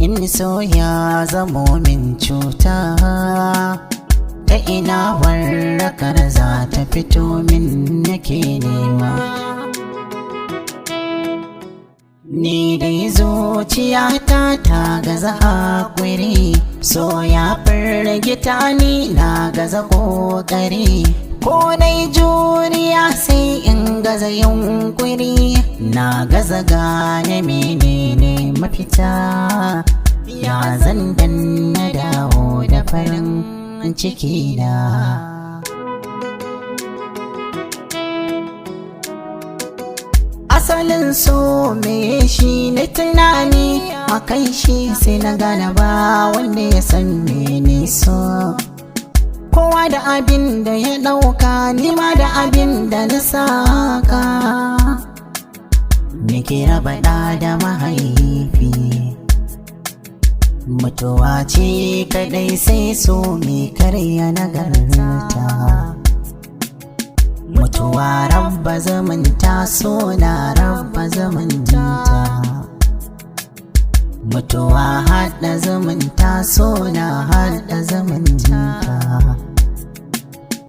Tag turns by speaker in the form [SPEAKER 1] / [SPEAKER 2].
[SPEAKER 1] In so ya zamo min cuta, ta ina warrakar za ta fito min nake nema. Ni dai zuciyata ta gaza haƙuri, so ya firgita ni na gaza ƙoƙari. Ko dai juriya sai in gaza yunƙuri, na gaza gane menene mafita. Ya zan danna dawo da farin ciki na. Asalin so me shi ne tunani, akan shi sai na gane ba wanda ya san mene so. Kowa da abin da ya ɗauka, nima da abin da na saka. Nake raba ɗa da mahaifi, mutuwa ce kadai sai so me karya nagarta. Mutuwa rabba zamanta, so na rabba zamanta. Mutuwa haɗa zamanta, so na haɗa zamanta.